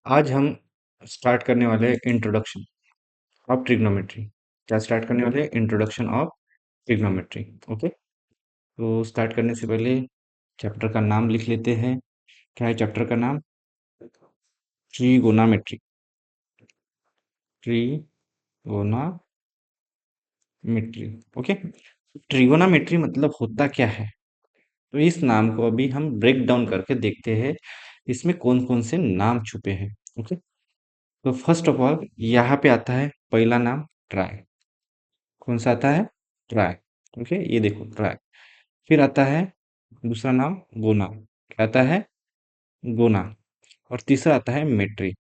आज हम स्टार्ट करने वाले हैं इंट्रोडक्शन ऑफ ट्रिग्नोमेट्री। क्या स्टार्ट करने वाले हैं? Introduction of trigonometry. ओके, तो स्टार्ट करने से पहले चैप्टर का नाम लिख लेते हैं। क्या है चैप्टर का नाम? ट्रिगोनामेट्री। ट्रिगोनामेट्री। ओके, ट्रिगोनामेट्री मतलब होता क्या है? तो इस नाम को अभी हम ब्रेक डाउन करके देखते हैं, इसमें कौन कौन से नाम छुपे हैं। ओके, तो फर्स्ट ऑफ ऑल यहाँ पे आता है पहला नाम ट्राई। कौन सा आता है? ट्राई। ओके, ये देखो ट्राई। फिर आता है दूसरा नाम गोना। क्या आता है? गोना। और तीसरा आता है मेट्री।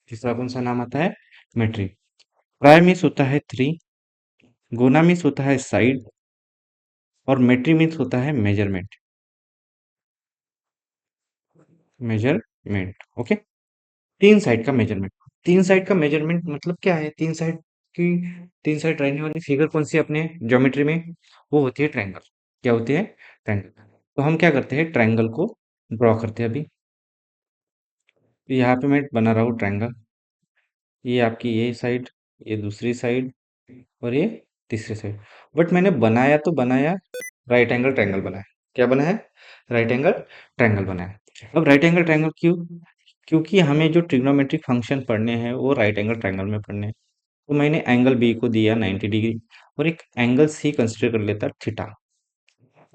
तीसरा कौन सा नाम आता है? मेट्री। ट्राई मीन्स होता है थ्री, गोना मीन्स होता है साइड, और मेट्री मीन्स होता है मेजरमेंट। मेजरमेंट। ओके, तीन साइड का मेजरमेंट। तीन साइड का मेजरमेंट मतलब क्या है? तीन साइड की, तीन साइड रहने वाली फिगर कौन सी है अपने ज्योमेट्री में? वो होती है ट्रायंगल। क्या होती है? ट्रायंगल। तो हम क्या करते हैं, ट्रायंगल को ड्रॉ करते हैं अभी। तो यहाँ पे मैं बना रहा हूँ ट्रायंगल। ये आपकी ये साइड, ये दूसरी साइड, और ये तीसरी साइड। बट मैंने बनाया तो बनाया राइट एंगल ट्रायंगल बनाया। क्या बनाया? राइट एंगल ट्रायंगल बनाया। अब राइट एंगल ट्रायंगल क्यों? क्योंकि हमें जो ट्रिग्नोमेट्रिक फंक्शन पढ़ने हैं वो राइट एंगल ट्रायंगल में पढ़ने हैं। तो मैंने एंगल बी को दिया 90 डिग्री, और एक एंगल सी कंसिडर कर लेता थीटा।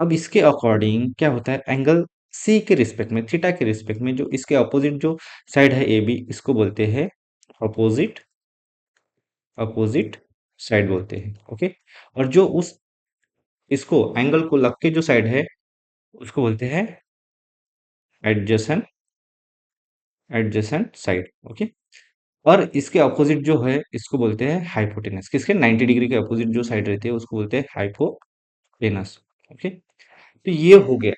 अब इसके अकॉर्डिंग क्या होता है, एंगल सी के रिस्पेक्ट में, थीटा के रिस्पेक्ट में, जो इसके अपोजिट जो साइड है ए बी, इसको बोलते हैं अपोजिट, अपोजिट साइड बोलते हैं। ओके, और जो उस इसको एंगल को लग के जो साइड है उसको बोलते हैं एडजेसेंट, एडजेसेंट साइड। ओके, और इसके अपोजिट जो है इसको बोलते हैं हाइपोटेनस। किसके? 90 डिग्री के अपोजिट जो साइड रहती है उसको बोलते हैं हाइपोटेनस। ओके, तो ये हो गया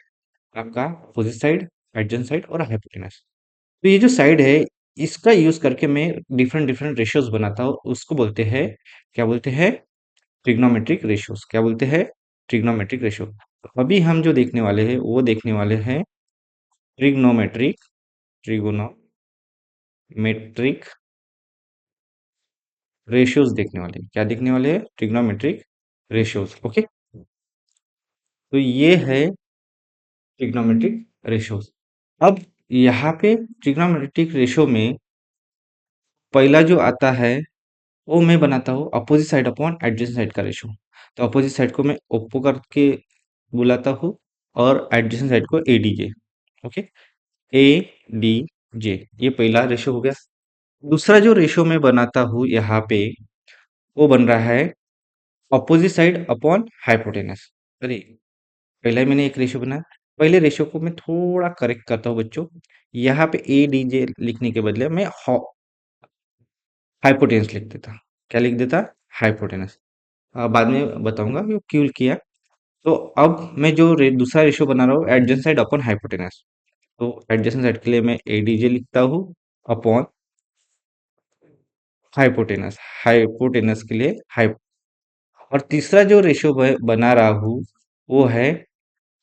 आपका अपोजिट साइड, एडजेसेंट साइड और हाइपोटेनस। तो ये जो साइड है इसका यूज करके मैं डिफरेंट डिफरेंट रेशियोज बनाता हूँ, उसको बोलते हैं, क्या बोलते हैं? Trigonometric ratios. क्या बोलते हैं? Trigonometric ratio. अभी हम जो देखने वाले हैं वो देखने वाले हैं ट्रिग्नोमेट्रिक, ट्रिगोनोमेट्रिक रेशियोज देखने वाले हैं। क्या देखने वाले हैं? Trigonometric ratios. ओके, तो ये है ट्रिग्नोमेट्रिक रेशियोज। अब यहाँ पे ट्रिग्नोमेट्रिक रेशियो में पहला जो आता है वो मैं बनाता हूँ opposite side upon adjacent side का रेशियो। तो अपोजिट साइड को मैं ओप्पो करके बुलाता हूँ, और एडजेसेंट साइड को ADJ. Okay, A D J, ये पहला रेशियो हो गया। दूसरा जो रेशियो मैं बनाता हूँ यहाँ पे वो बन रहा है अपोजिट साइड अपॉन हाइपोटेनस। अरे, पहले ही मैंने एक रेशियो बनाया। पहले रेशियो को मैं थोड़ा करेक्ट करता हूँ बच्चों। यहाँ पे ए डी जे लिखने के बदले मैं हाइपोटेनस लिख देता। क्या लिख देता? हाइपोटेनस। बाद में बताऊंगा कि वो क्यों किया। तो अब मैं जो दूसरा रेशियो बना रहा हूँ एडजेसेंट साइड अपॉन हाइपोटेनस। तो एडजेसेंट साइड के लिए मैं एडीजे लिखता हूँ अपॉन हाइपोटेनस। हाइपोटेनस के लिए हाइप। और तीसरा जो रेशियो बना रहा हूँ वो है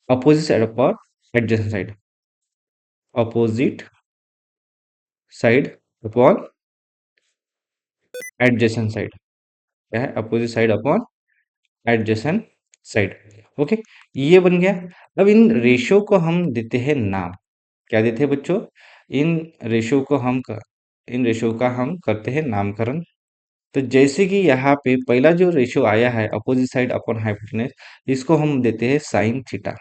opposite side upon adjacent side. Opposite side upon adjacent side. क्या है? Opposite side upon adjacent side. Okay, ये बन गया। अब इन रेशियो को हम देते हैं नाम। क्या देते हैं बच्चों? इन रेशियो को इन रेशियो का हम करते हैं नामकरण। तो जैसे कि यहाँ पे पहला जो रेशियो आया है अपोजिट साइड अपॉन हाइपोटेनस, इसको हम देते हैं साइन थीटा।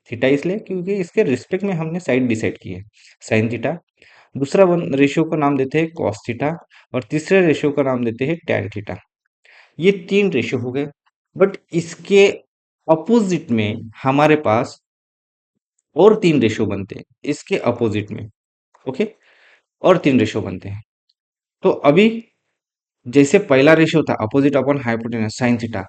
थीटा इसलिए क्योंकि इसके रिस्पेक्ट में हमने साइड डिसाइड की है, साइन थीटा। दूसरा वन रेशियो का नाम देते हैं कॉस थीटा, और तीसरे रेशियो का नाम देते हैं टैन थीटा। ये तीन रेशियो हो गए। बट इसके अपोजिट में हमारे पास और तीन रेशियो बनते हैं इसके अपोजिट में। ओके, और तीन रेशियो बनते हैं। तो अभी जैसे पहला रेशियो था opposite upon hypotenuse sine theta,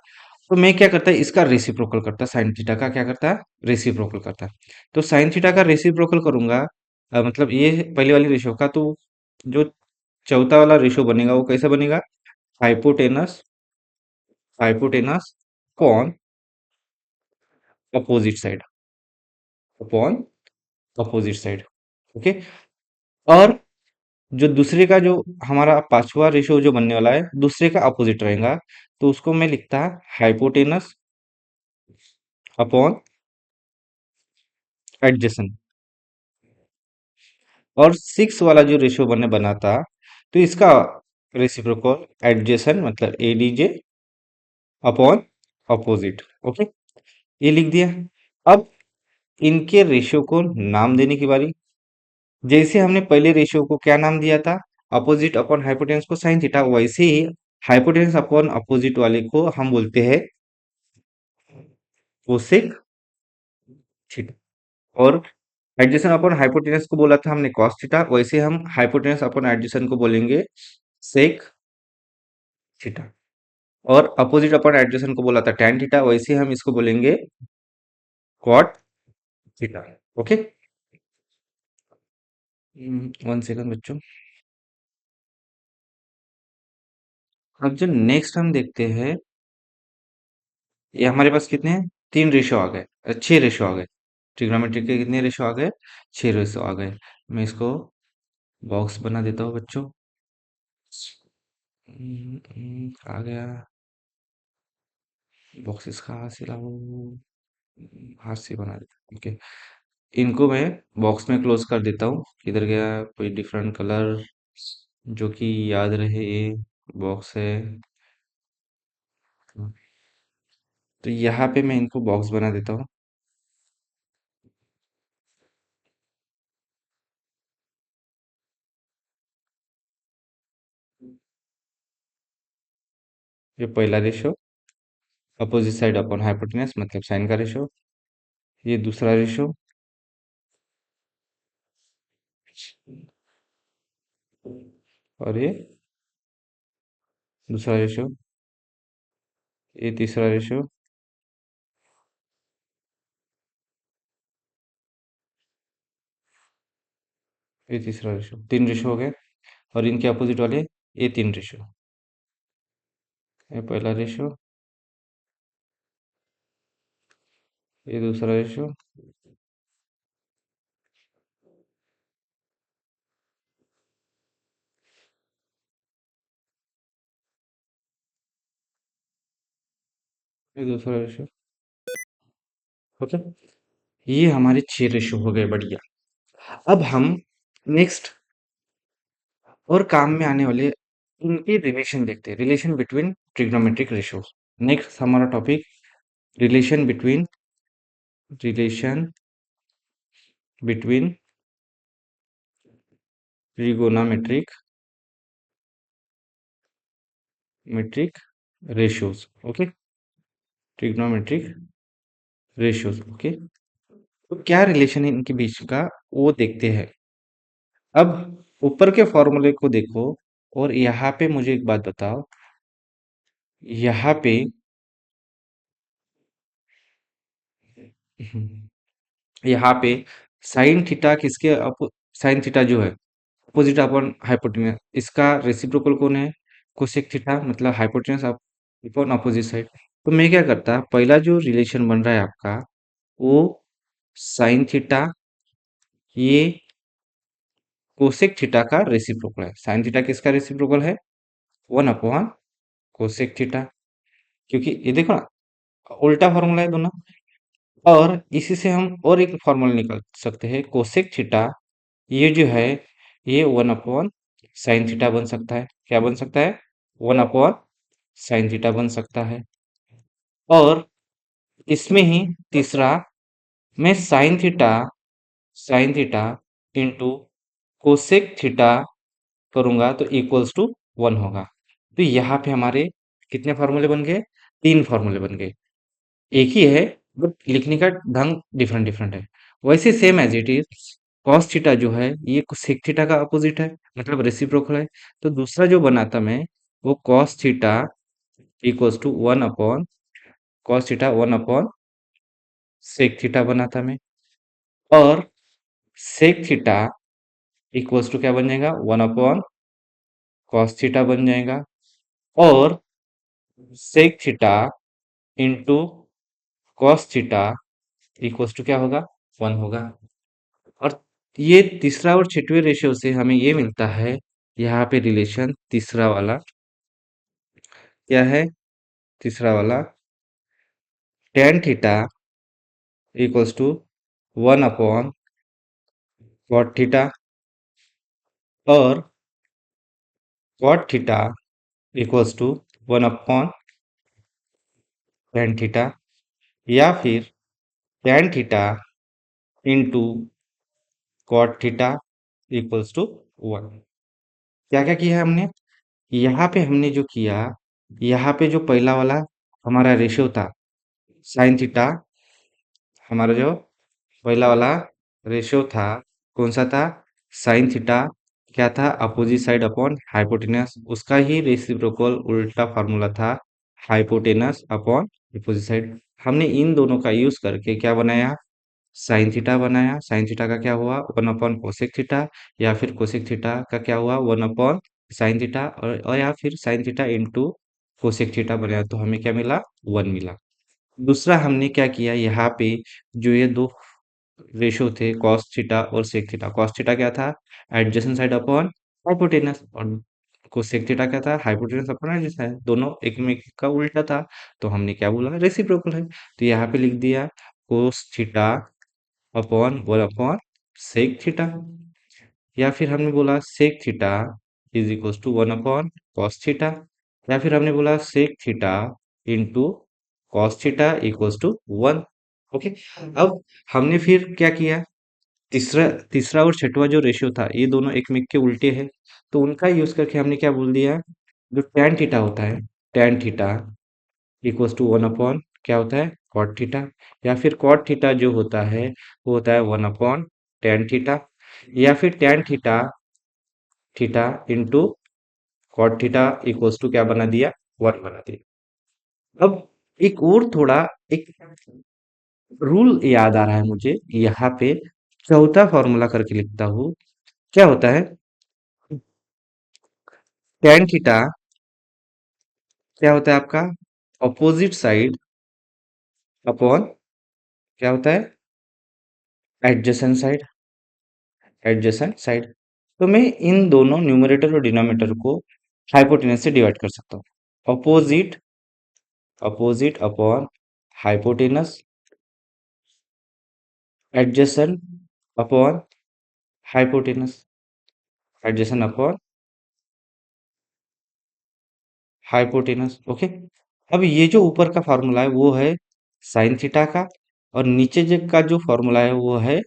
तो मैं क्या करता है, इसका रेसिप्रोकल करता, साइन थीटा का क्या करता है? रेसिप्रोकल करता। तो साइन थीटा का रेसिप्रोकल करूंगा, मतलब ये पहले वाली रेशियो का, तो जो चौथा वाला रेशियो बनेगा वो कैसे बनेगा? Hypotenuse, hypotenuse upon opposite side, upon opposite side. Okay, और जो दूसरे का जो हमारा पांचवा रेशियो जो बनने वाला है दूसरे का अपोजिट रहेगा, तो उसको मैं लिखता हाइपोटेनस अपॉन एडजेसेंट। और सिक्स वाला जो रेशियो बनने बना था, तो इसका रेसिप्रोकल एडजेसेंट मतलब एडीजे अपॉन अपोजिट। ओके, ये लिख दिया। अब इनके रेशियो को नाम देने की बारी। जैसे हमने पहले रेशियो को क्या नाम दिया था, अपोजिट अपॉन हाइपोटेनस को साइन थीटा, वैसे ही हाइपोटेनस अपॉन अपोजिट वाले को हम बोलते हैं कोसेक थीटा। और एडजेसेंट अपॉन हाइपोटेनस को बोला था हमने कॉस थीटा, वैसे हम हाइपोटेनस अपॉन एडजेसेंट को बोलेंगे सेक थीटा। और अपोजिट अपॉन एडजेसेंट को बोला था tan थीटा, वैसे हम इसको बोलेंगे कॉट थीटा। ओके, 1 सेकंड बच्चों। अब जो नेक्स्ट हम देखते हैं, ये हमारे पास कितने हैं, तीन रेशो आ गए, छह रेशो आ गए। ट्रिग्नोमेट्री के कितने रेशो आ गए, छह रेशो आ गए। मैं इसको बॉक्स बना देता हूँ बच्चों। आ गया। बॉक्सेस कहाँ से लाऊं, हाथ से बना देता। ओके, इनको मैं बॉक्स में क्लोज कर देता हूँ। किधर गया, कोई डिफरेंट कलर जो कि याद रहे। ये बॉक्स है, तो यहाँ पे मैं इनको बॉक्स बना देता हूँ। ये पहला ratio, opposite side upon hypotenuse मतलब साइन का रेशो। ये दूसरा रेशो, और ये दूसरा रेशो। ये तीसरा रेशो, ये तीसरा रेशो। तीन रेशो हो गए। और इनके अपोजिट वाले ये तीन रेशो। ये पहला रेशो, ये दूसरा रेशो, ये दूसरा रेशो। ओके, ये हमारे छह रेशो हो गए, बढ़िया। अब हम नेक्स्ट और काम में आने वाले इनके रिलेशन देखते हैं, relation between trigonometric ratios. Next हमारा topic relation between trigonometric metric ratios. Okay, trigonometric ratios. Okay, तो क्या रिलेशन है इनके बीच का, वो देखते हैं। अब ऊपर के फॉर्मूले को देखो, और यहाँ पे मुझे एक बात बताओ, यहाँ पे यहाँ पे साइन थीटा किसके साइन थीटा जो है अपोजिट अपॉन हाइपोटेनस, इसका रेसिप्रोकल कौन है, कोसेक थीटा मतलब हाइपोटेनस अपॉन अपोजिट साइड। तो मैं क्या करता, पहला जो रिलेशन बन रहा है आपका, वो साइन थीटा, ये कोसेक थीटा का रेसिप्रोकल है। साइन थीटा किसका रेसिप्रोकल है, 1 अपॉन कोसेक थीटा। क्योंकि ये देखो ना, उल्टा फॉर्मूला है दोनों। और इसी से हम और एक फॉर्मूला निकाल सकते हैं, कोसेक थीटा ये जो है, ये 1 अपॉन साइन थीटा बन सकता है। क्या बन सकता है, 1 अपॉन साइन थीटा बन सकता है। और इसमें ही तीसरा, मैं sine theta into cosec theta करूंगा तो इक्वल्स टू 1 होगा। तो यहाँ पे हमारे कितने फॉर्मूले बन गए, तीन फॉर्मूले बन गए। एक ही है, बट लिखने का ढंग डिफरेंट डिफरेंट है। वैसे same as it is cos theta जो है, ये सेक थीटा का अपोजिट है, मतलब रेसिप्रोकल है। तो दूसरा जो बना था मैं, वो cos theta equals to 1 upon cos theta 1 upon sec theta बना था मैं। और सेक थीटा इक्वल्स टू क्या बन जाएगा, 1 अपॉन कॉस थीटा बन जाएगा। और sec theta into cos theta equals to क्या होगा, 1 होगा। और ये तीसरा और छठवें रेशियो से हमें ये मिलता है, यहाँ पे रिलेशन तीसरा वाला क्या है? तीसरा वाला tan theta equals to 1 upon cot theta और cot theta equals to 1 upon tan theta, या फिर tan theta into cot theta equals to 1। क्या क्या किया है हमने? यहाँ पे हमने जो किया, यहाँ पे जो पहला वाला हमारा रेशियो था साइन थीटा, हमारा जो पहला वाला रेशियो था कौन सा था? साइन थीटा क्या था? अपोजिट साइड अपॉन हाइपोटेनस, उसका ही रेसिप्रोकल उल्टा फार्मूला था हाइपोटेनस अपॉन अपोजिट साइड। हमने इन दोनों का यूज करके क्या बनाया? साइन थीटा बनाया। साइन थीटा का क्या हुआ? 1 अपॉन कोसेक थीटा, या फिर कोसेक थीटा का क्या हुआ? 1 अपॉन साइन थीटा, और या फिर sine theta into cosec theta बनाया, तो हमें क्या मिला? 1 मिला। दूसरा हमने क्या किया, यहाँ पे जो ये दो रेशियो थे कॉस थीटा और सेक थीटा, कॉस थीटा क्या था? एडजेसेंट साइड अपॉन हाइपोटेनस, और कोसेक थीटा क्या था? हाइपोटेनस अपॉन एडजेसेंट, दोनों एक में का उल्टा था, तो हमने क्या बोला? रेसिप्रोकल है। तो यहाँ पे लिख दिया cos theta upon 1 upon sec theta, या फिर हमने बोला sec theta is equals to 1 upon cos theta, या फिर हमने बोला sec theta into cos theta equals to 1। Okay. अब हमने फिर क्या किया? तीसरा तीसरा और छठवां जो रेशियो था, ये दोनों एक में के उल्टे हैं, तो उनका यूज करके हमने क्या बोल दिया? जो tan थीटा होता है, tan theta equals to 1 upon क्या होता है? cot थीटा, या फिर cot थीटा जो होता है वो होता है 1 अपॉन tan थीटा, या फिर tan theta theta into cot theta equals to क्या बना दिया? 1 बना दिया। अब एक और थोड़ा एक रूल याद आ रहा है मुझे, यहाँ पे चौथा फॉर्मूला करके लिखता हूँ। क्या होता है? tan थीटा क्या होता है आपका? अपोजिट साइड अपॉन क्या होता है? Adjacent side, adjacent side. तो मैं इन दोनों न्यूमरेटर और डिनोमिनेटर को हाइपोटेनस से डिवाइड कर सकता हूँ। Opposite opposite upon hypotenuse, adjacent upon hypotenuse, adjacent upon hypotenuse. Okay. अब ये जो ऊपर का फॉर्मूला है वो है साइन थीटा का, और नीचे का जो फॉर्मूला है वो है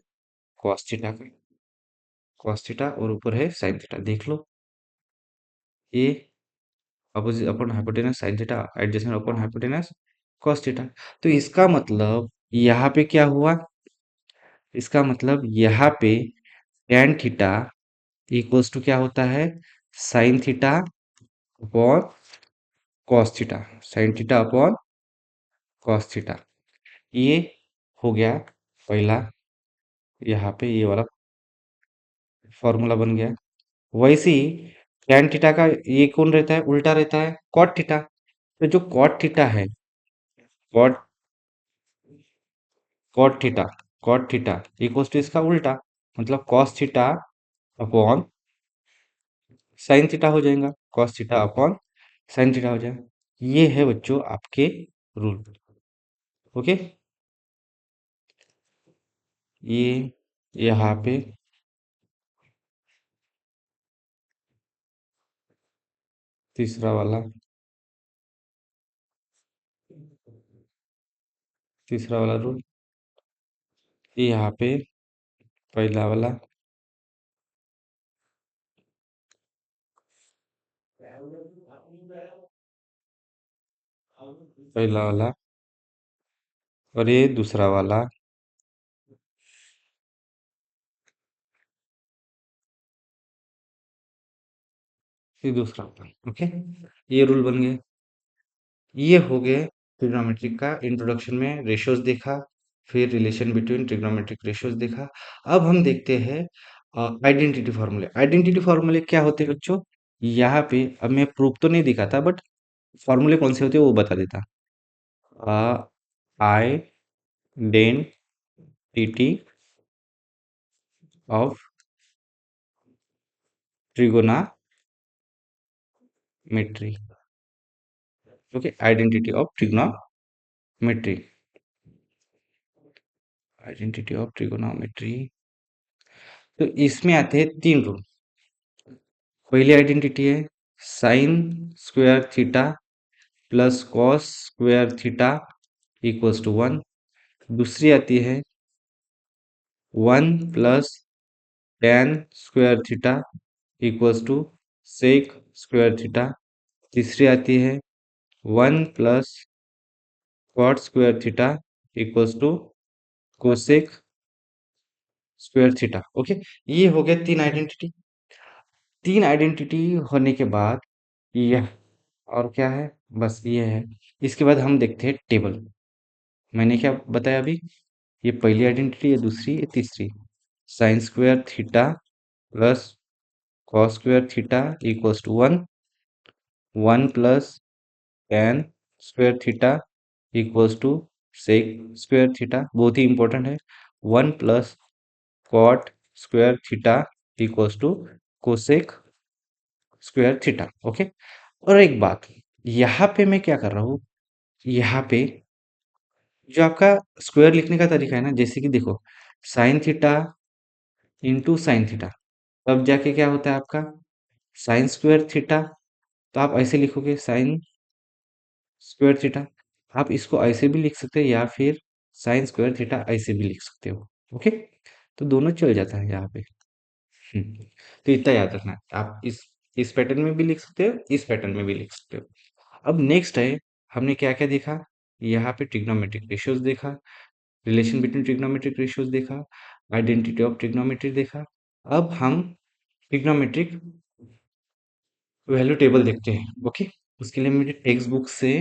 कॉस थीटा का। कॉस थीटा और ऊपर है साइन थीटा, देख लो। ये opposite upon hypotenuse sine theta, adjacent upon hypotenuse cos theta. तो इसका मतलब यहाँ पे क्या हुआ? इसका मतलब यहाँ पे tan थीटा इक्वल्स टू क्या होता है? Sign theta upon cos theta, sign theta upon cos theta. ये हो गया पहला, यहाँ पे ये वाला फॉर्मूला बन गया। वैसे ही tan थीटा का ये कौन रहता है? उल्टा रहता है, cot थीटा। तो जो cot थीटा है, cot cot theta cot theta equals to इसका उल्टा, मतलब cos theta upon sine theta हो जाएगा, cos theta upon sine theta हो जाएगा। ये है बच्चों आपके रूल। ओके। ये यहाँ पे तीसरा वाला, तीसरा वाला रूल, ये यहाँ पे पहला वाला, पहला वाला, और ये दूसरा वाला, ये दूसरा वाला। ओके। ये रूल बन गए। ये हो गए ट्रिग्नोमेट्रिक का इंट्रोडक्शन में रेशियोज देखा, फिर रिलेशन बिटवीन ट्रिग्नोमेट्रिक रेशियोज देखा। अब हम देखते हैं आइडेंटिटी फार्मूले। आइडेंटिटी फार्मूले क्या होते हैं बच्चों? यहाँ पे अब मैं प्रूफ तो नहीं दिखाता, बट फार्मूले कौन से होते हैं वो बता देता। Identity of trigonometry. Okay, identity of trigonometry. Identity of trigonometry. तो इसमें आते हैं तीन रूल। पहली आइडेंटिटी है sine square theta plus cos square theta equals to 1। दूसरी आती है 1 plus tan square theta equals to sec square theta. तीसरी आती है 1 plus cot square theta equals to cosec square theta. Okay, ये हो गया तीन आइडेंटिटी। तीन आइडेंटिटी होने के बाद यह और क्या है, बस ये है। इसके बाद हम देखते हैं टेबल। मैंने क्या बताया अभी, ये पहली आइडेंटिटी है, दूसरी है, तीसरी। Sine square theta plus cos square theta equals to 1। 1 plus tan square theta equals to sec square theta, बहुत ही इंपॉर्टेंट है। 1 plus cot square theta equals to cosec square theta. Okay, और एक बात, यहाँ पे मैं क्या कर रहा हूँ, यहाँ पे जो आपका स्क्वायर लिखने का तरीका है ना, जैसे कि देखो sine theta into sine theta, तब जाके क्या होता है आपका साइन स्क्वायर थीटा। तो आप ऐसे लिखोगे साइन स्क्वायर थीटा। आप इसको ऐसे भी लिख सकते हो या फिर साइन स्क्वायर थीटा ऐसे भी लिख सकते हो। ओके, तो दोनों चल जाता है यहाँ पे। तो इतना याद रखना है, आप इस पैटर्न में भी लिख सकते हो, इस पैटर्न में भी लिख सकते हो। अब नेक्स्ट है, हमने क्या क्या देखा, यहाँ पे ट्रिग्नोमेट्रिक रेशियोज देखा, रिलेशन बिटवीन ट्रिग्नोमेट्रिक रेशियोज देखा, आइडेंटिटी ऑफ ट्रिग्नोमेट्री देखा। अब हम ट्रिग्नोमेट्रिक वैल्यू टेबल देखते हैं। ओके, उसके लिए मुझे टेक्स्ट बुक से,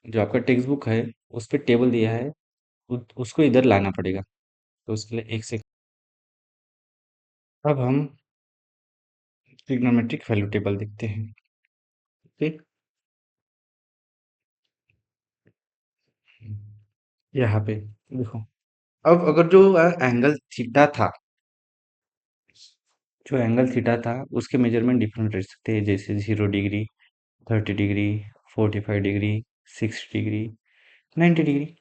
जो आपका टेक्स्ट बुक है उस पर टेबल दिया है, उसको इधर लाना पड़ेगा। तो उसके लिए एक से अब हम ट्रिग्नोमेट्रिक वैल्यू टेबल देखते हैं। ठीक, यहाँ पे देखो, अब अगर जो एंगल थीटा था, जो एंगल थीटा था उसके मेजरमेंट डिफरेंट रह सकते हैं, जैसे 0 degree, 30 degree, 45 degree, 60 degree, 90 degree.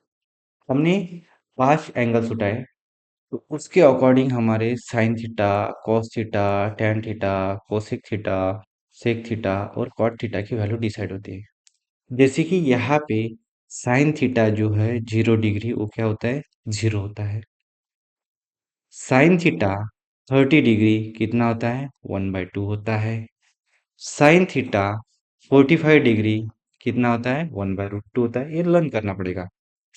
हमने 5 एंगल्स उठाए, तो उसके अकॉर्डिंग हमारे sine theta, cos theta, tan theta, cosec theta, sec theta और कॉट थीटा की वैल्यू डिसाइड होती है। जैसे कि यहाँ पे साइन थीटा जो है 0 डिग्री, वो क्या होता है, 0 होता है। साइन थीटा 30 डिग्री कितना होता है, 1/2 होता है। साइन थीटा 45 डिग्री कितना होता है, 1/√2 होता है। ये लर्न करना पड़ेगा।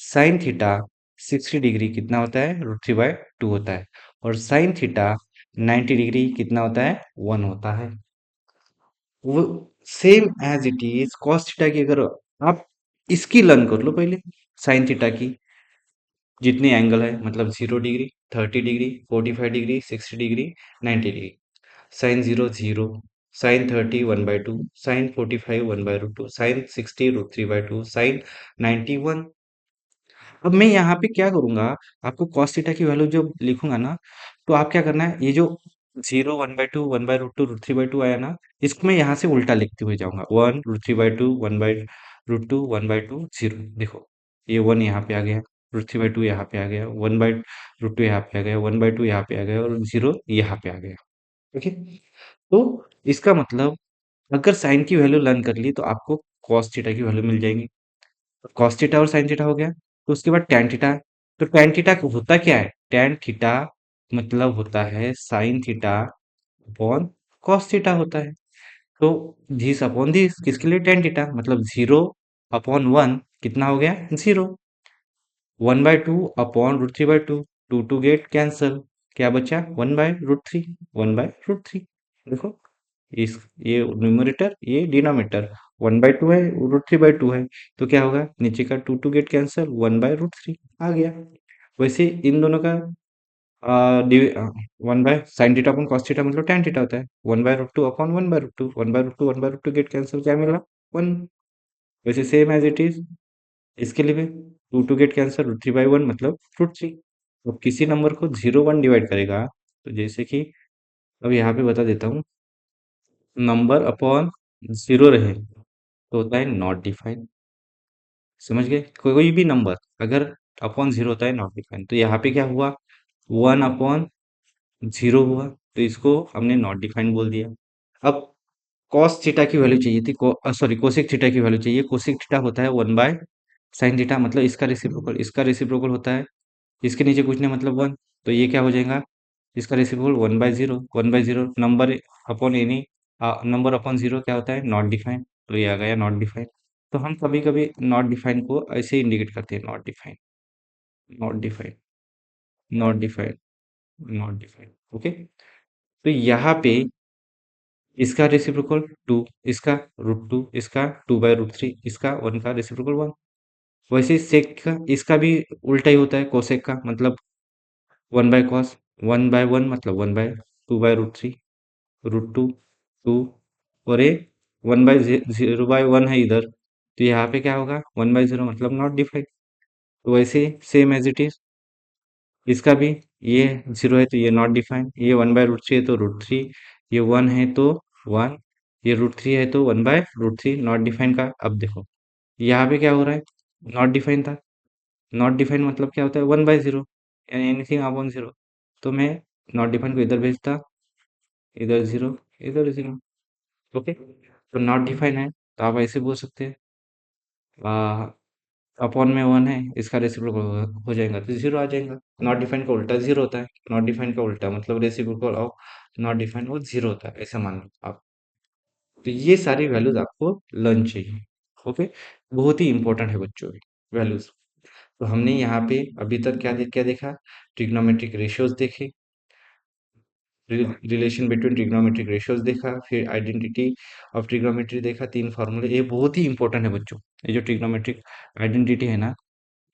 साइन थीटा 60 डिग्री कितना होता है, √3/2 होता है। और साइन थीटा 90 डिग्री कितना होता है, 1 होता है। वो same as it is cos theta की, अगर आप इसकी लर्न कर लो पहले, साइन थीटा की जितने एंगल है, मतलब 0 degree, 30 degree, 45 degree, 60 degree, 90 degree. Sine 0 0, sine 30 1/2, sine 45 1/√2, sine 60 √3/2, sine 91। अब मैं यहाँ पे क्या करूंगा, आपको कॉस थीटा की वैल्यू जब लिखूंगा ना, तो आप क्या करना है, ये जो 0 1/2 1/√2 √3/2 आया ना, इसको मैं यहाँ से उल्टा लिखते हुए जाऊंगा। 1 √3/2 1/√2 1/2 0। देखो, ये 1 यहाँ पे आ गया, √3/2 यहाँ पे आ गया, 1/√2 यहाँ पे आ गया, 1/2 यहाँ पे आ गया और 0 यहाँ पे आ गया। ओके, तो इसका मतलब अगर साइन की वैल्यू लर्न कर ली तो आपको कॉस थीटा की वैल्यू मिल जाएगी। कॉस थीटा और साइन थीटा हो गया, तो उसके बाद टैन थीटा। तो टैन थीटा होता क्या है, टैन थीटा मतलब होता है sign theta upon cos theta होता है। तो धीस अपॉन धीस किसके लिए, टैन थीटा, मतलब 0/1 कितना हो गया, 0। 1/2 upon √3/2, two two get cancel, क्या बचा, 1/√3, 1/√3। देखो, इस ये न्यूमरेटर ये डिनोमिनेटर, 1/2 है, √3/2 है, तो क्या होगा, नीचे का टू टू गेट कैंसल, 1/√3 आ गया। वैसे इन दोनों का one by sine theta upon cos theta मतलब टैन थीटा होता है। 1/√2 अपॉन 1/√2, 1/√2 1/√2 गेट कैंसिल, क्या मिला, 1। वैसे सेम एज इट इज इसके लिए भी, टू टू गेट कैंसिल, √3/1 मतलब √3। तो किसी नंबर को 0 1 डिवाइड करेगा तो जैसे कि अब यहाँ पे बता देता हूँ, नंबर अपॉन जीरो रहे तो होता है नॉट डिफाइन। समझ गए? कोई भी नंबर अगर अपॉन जीरो होता है नॉट डिफाइन। तो यहाँ पे क्या हुआ, वन अपॉन जीरो हुआ, तो इसको हमने नॉट डिफाइन बोल दिया। अब कॉस थीटा की वैल्यू चाहिए थी, सॉरी कोसेक थीटा की वैल्यू चाहिए। कोसेक थीटा होता है वन बाय साइन थीटा, मतलब इसका रेसिप्रोकल होता है इसके नीचे कुछ नहीं मतलब वन। तो ये क्या हो जाएगा, इसका reciprocal one by zero. One by zero number upon any, number upon zero क्या होता है नॉट डिफाइन। तो ये आ गया नॉट डिफाइन। तो हम कभी कभी नॉट डिफाइन को ऐसे इंडिकेट करते हैं, not define, not define, not define, not define. Okay, तो यहाँ पे इसका रेसिप्रोकल टू, इसका रूट टू, इसका टू बाय रूट थ्री, इसका वन का रेसिप्रोकल वन। वैसे ही सेक का इसका भी उल्टा ही होता है, कोसेक का मतलब one by cos, one by one मतलब one by two by root three, root two, two, और ये one by zero by one है इधर, तो यहाँ पे क्या होगा वन बाय जीरो मतलब नॉट डिफाइंड। तो वैसे सेम एज इट इज इसका भी, ये जीरो है तो ये नॉट डिफाइंड, ये वन बाय रूट थ्री है तो रूट थ्री, ये वन है तो वन, ये रूट थ्री है तो one by root three, not defined का। अब देखो यहाँ पे क्या हो रहा है, नॉट डिफाइंड था। नॉट डिफाइंड मतलब क्या होता है वन बाय जीरो, यानी एनीथिंग अपॉन जीरो। तो मैं नॉट डिफाइंड को इधर भेजता, इधर जीरो, इधर जीरो। ओके, तो नॉट डिफाइन है तो आप ऐसे बोल सकते हैं अपॉन में वन है, इसका रेसिप्रोकल हो जाएगा तो जीरो आ जाएगा। नॉट डिफाइन का उल्टा जीरो होता है, नॉट डिफाइन का उल्टा मतलब रेसिप्रोकल ऑफ नॉट डिफाइन वो जीरो होता है, ऐसा मान लो आप। तो ये सारी वैल्यूज आपको लर्न चाहिए। ओके, बहुत ही इंपॉर्टेंट है बच्चों की वैल्यूज। तो हमने यहाँ पे अभी तक क्या देखा, ट्रिग्नोमेट्रिक रेशियोज देखे, रिलेशन बिटवीन ट्रिग्नोमेट्रिक रेशियोज देखा, फिर आइडेंटिटी ऑफ ट्रिग्नोमेट्री देखा, तीन फार्मूले। ये बहुत ही इंपॉर्टेंट है बच्चों, ये जो ट्रिग्नोमेट्रिक आइडेंटिटी है ना,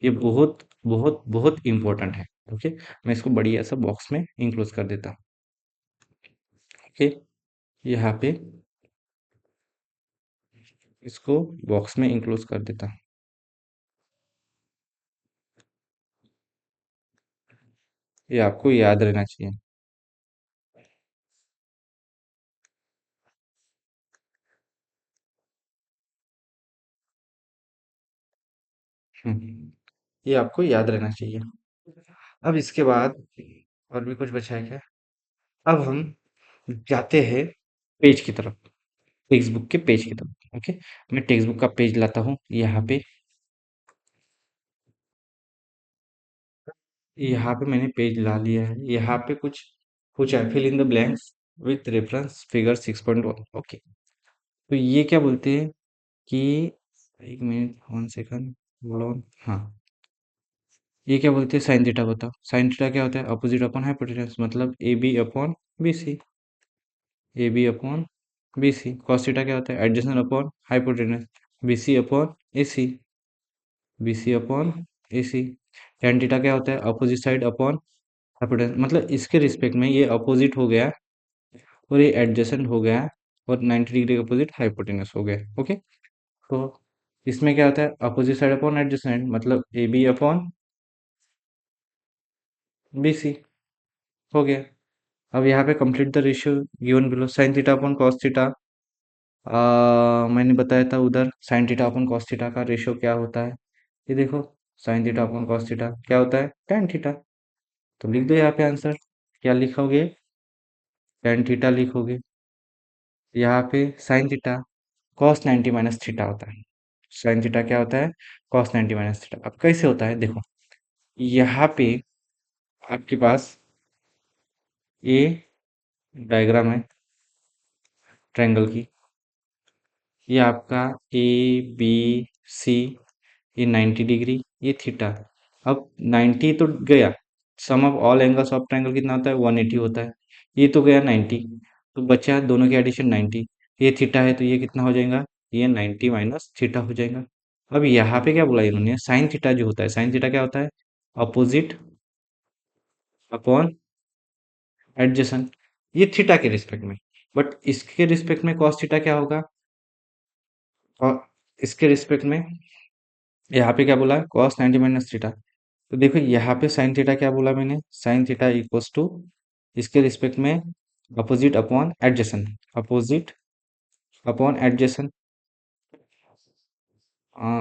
ये बहुत बहुत बहुत इंपॉर्टेंट है। ओके, मैं इसको बढ़िया सा बॉक्स में इंक्लोज कर देता हूँ। ओके, यहाँ पे इसको बॉक्स में इंक्लोज कर देता हूँ। ये आपको याद रहना चाहिए। ये आपको याद रहना चाहिए। अब इसके बाद और भी कुछ बचा है क्या? अब हम जाते हैं पेज की तरफ, टेक्स्ट बुक के पेज की तरफ। ओके, मैं टेक्स्ट बुक का पेज लाता हूँ यहाँ पे। यहाँ पे मैंने पेज ला लिया है। यहाँ पे कुछ पूछा है, fill in the blanks with reference figure 6.1। Okay, तो ये क्या बोलते हैं कि, एक मिनट, वन सेकंड, होल्ड ऑन। हाँ, ये क्या बोलते हैं, साइन थीटा बताओ। साइन थीटा क्या होता है, अपोजिट अपॉन हाइपोटेनस, मतलब A B upon B C, A B upon B C. Cos theta क्या होता है, adjacent upon hypotenuse, B C upon A C, B C upon A C. Tan theta क्या होता है, अपोजिट साइड अपॉन हाइपोटेनस, मतलब इसके respect में ये अपोजिट हो गया और ये एडजेसेंट हो गया, और 90 डिग्री के अपोजिट हाइपोटेनस हो गया। ओके, तो इसमें क्या होता है, अपोजिट साइड अपॉन एडजेसेंट मतलब A B upon B C हो गया। अब यहाँ पे complete the ratio given below, sine theta upon cos theta. मैंने बताया था उधर sine theta upon cos theta का रेशियो क्या होता है, ये देखो, sine theta upon cos theta क्या होता है, टेन थीटा। तो लिख दो यहाँ पे आंसर, क्या लिखोगे, टेन थीटा लिखोगे। यहाँ पे sign theta cos 90 minus theta होता है। साइन थीटा क्या होता है, कॉस 90 माइनस थीटा। अब कैसे होता है देखो, यहाँ पे आपके पास ये डायग्राम है ट्रायंगल की, ये आपका ए बी सी, ये 90 डिग्री, ये थीटा। अब 90 तो गया, sum of all angles of triangle कितना होता है, 180 होता है। ये तो गया 90, तो बचा दोनों की एडिशन 90। ये थीटा है तो ये कितना हो जाएगा, ये 90 माइनस थीटा हो जाएगा। अब यहाँ पे क्या बोला इन्होंने, साइन थीटा जो होता है, साइन थीटा क्या होता है, अपोजिट अपॉन एडजेसेंट, ये थीटा के रिस्पेक्ट में। बट इसके रिस्पेक्ट में कॉस थीटा क्या होगा, और इसके रिस्पेक्ट में यहाँ पे क्या बोला, कॉस 90 माइनस थीटा। तो देखो यहाँ पे साइन थीटा क्या बोला मैंने, साइन थीटा इक्वल्स टू इसके रिस्पेक्ट में opposite upon adjacent, opposite upon adjacent,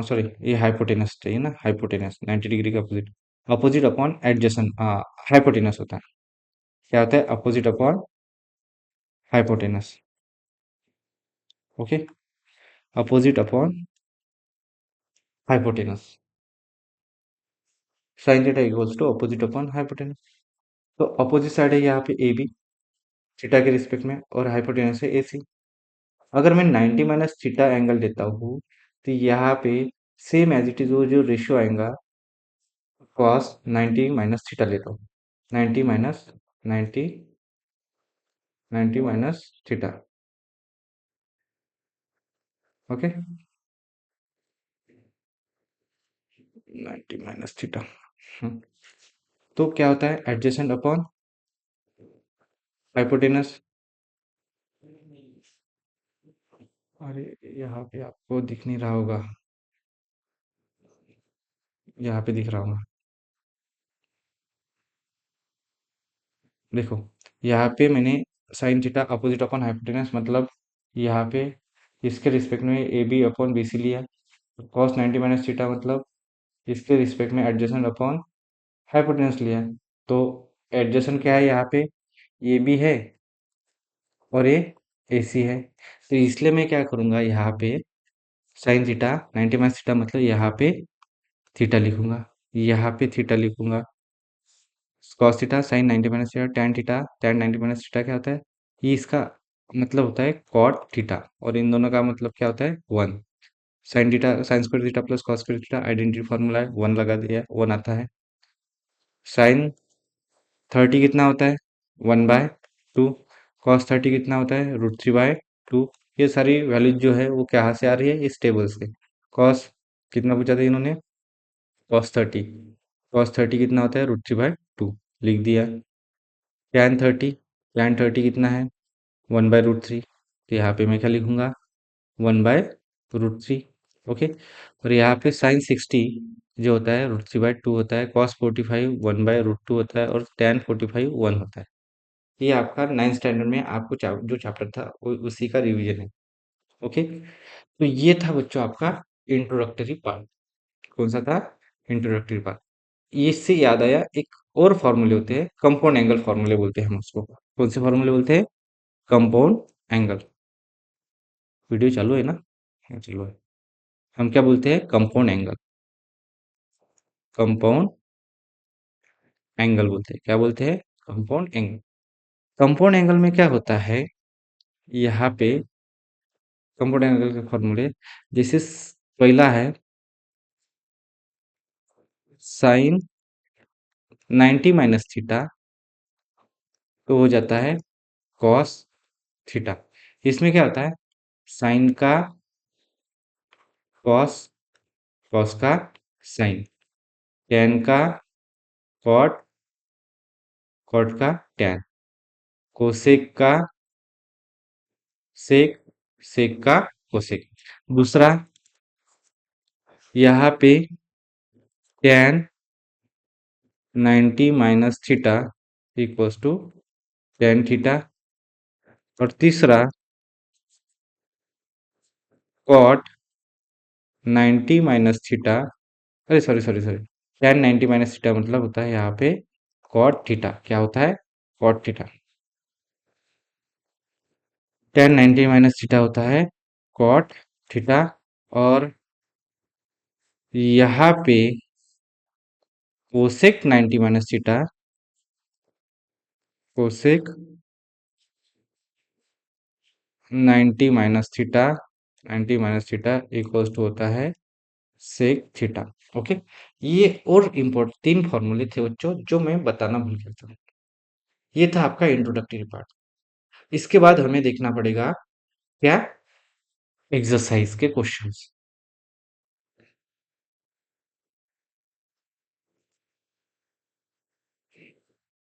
sorry ये हाइपोटेनस चाहिए ना, हाइपोटेनस 90 डिग्री का opposite, opposite upon adjacent hypotenuse होता है। क्या होता है? Opposite upon hypotenuse. Okay, opposite upon hypotenuse, sine theta equals to opposite upon hypotenuse. तो अपोजिट साइड है यहाँ पे ए बी थीटा के रिस्पेक्ट में, और हाइपोटेनस है ए सी। अगर मैं 90 माइनस थीटा एंगल लेता हूँ, तो यहाँ पे सेम एज इट इज वो जो रेशियो आएगा कॉस 90 माइनस थीटा लेता हूँ, 90 minus 90 90 minus theta. Okay, 90 minus theta. तो क्या होता है? Adjacent upon hypotenuse. अरे यहाँ पे आपको दिख नहीं रहा होगा, यहाँ पे दिख रहा होगा, देखो यहाँ पे मैंने sine theta opposite upon hypotenuse, मतलब यहाँ पे इसके रिस्पेक्ट में A B upon B C लिया। कॉस 90 माइनस थीटा मतलब इसके रिस्पेक्ट में एडजेसेंट अपॉन हाइपोटेनस लिया है। तो एडजेसेंट क्या है यहाँ पे? ए बी है और ये ए सी है। तो इसलिए मैं क्या करूँगा, यहाँ पे साइन थीटा 90 माइनस थीटा मतलब यहाँ पे थीटा लिखूंगा, यहाँ पे थीटा लिखूंगा। Cos theta sine 90 minus theta tan theta, tan 90 minus theta क्या होता है? ये इसका मतलब होता है कॉट थीटा, और इन दोनों का मतलब क्या होता है? One. Sine theta sine square theta plus cos square theta identity formula है, वन लगा दिया, वन आता है। साइन 30 कितना होता है? 1/2। कॉस 30 कितना होता है? √3/2। ये सारी वैल्यूज जो है वो कहाँ से आ रही है? इस टेबल से। कॉस कितना पूछा था इन्होंने? कॉस 30 कितना होता है? √3/2 लिख दिया। टैन 30 कितना है? 1/√3। तो यहाँ पे मैं क्या लिखूंगा? 1/√3। ओके, और यहाँ पे साइन 60 जो होता है √3/2 होता है, कॉस 45 1/√2 होता है, और टैन 45 1 होता है। ये आपका 9th स्टैंडर्ड में आपको जो चैप्टर था उसी का रिवीजन है। ओके, तो ये था बच्चों आपका इंट्रोडक्टरी पार्ट। कौन सा था? Introductory part. इससे याद आया, एक और फॉर्मूले होते हैं, कंपाउंड एंगल फॉर्मूले बोलते हैं हम उसको। कौन से फॉर्मूले बोलते हैं? Compound angle. वीडियो चालू है ना? हाँ चालू है। हम क्या बोलते हैं? Compound angle. कंपाउंड एंगल बोलते हैं। क्या बोलते हैं? Compound angle. कंपाउंड एंगल में क्या होता है? यहाँ पे कंपाउंड एंगल के फॉर्मूले, जैसे पहला है साइन 90 माइनस थीटा, तो हो जाता है कॉस थीटा। इसमें क्या होता है? साइन का कॉस, कॉस का साइन, टैन का कॉट, कॉट का टैन, कोसेक का सेक, सेक का कोसेक। दूसरा यहाँ पे tan 90 minus theta equals to tan theta, और तीसरा कॉट 90 माइनस थीटा, अरे sorry sorry sorry, tan 90 minus theta मतलब होता है यहाँ पे कॉट थीटा। क्या होता है? Cot theta. Tan 90 minus theta होता है कॉट थीटा, और यहाँ पे cosec 90 minus theta, cosec 90 minus theta, 90 minus theta equals to होता है सेक थीटा। ओके, ये और इम्पोर्टेंट तीन फॉर्मूले थे बच्चों जो मैं बताना भूल गया था। ये था आपका इंट्रोडक्टरी पार्ट। इसके बाद हमें देखना पड़ेगा क्या? एक्सरसाइज के क्वेश्चंस।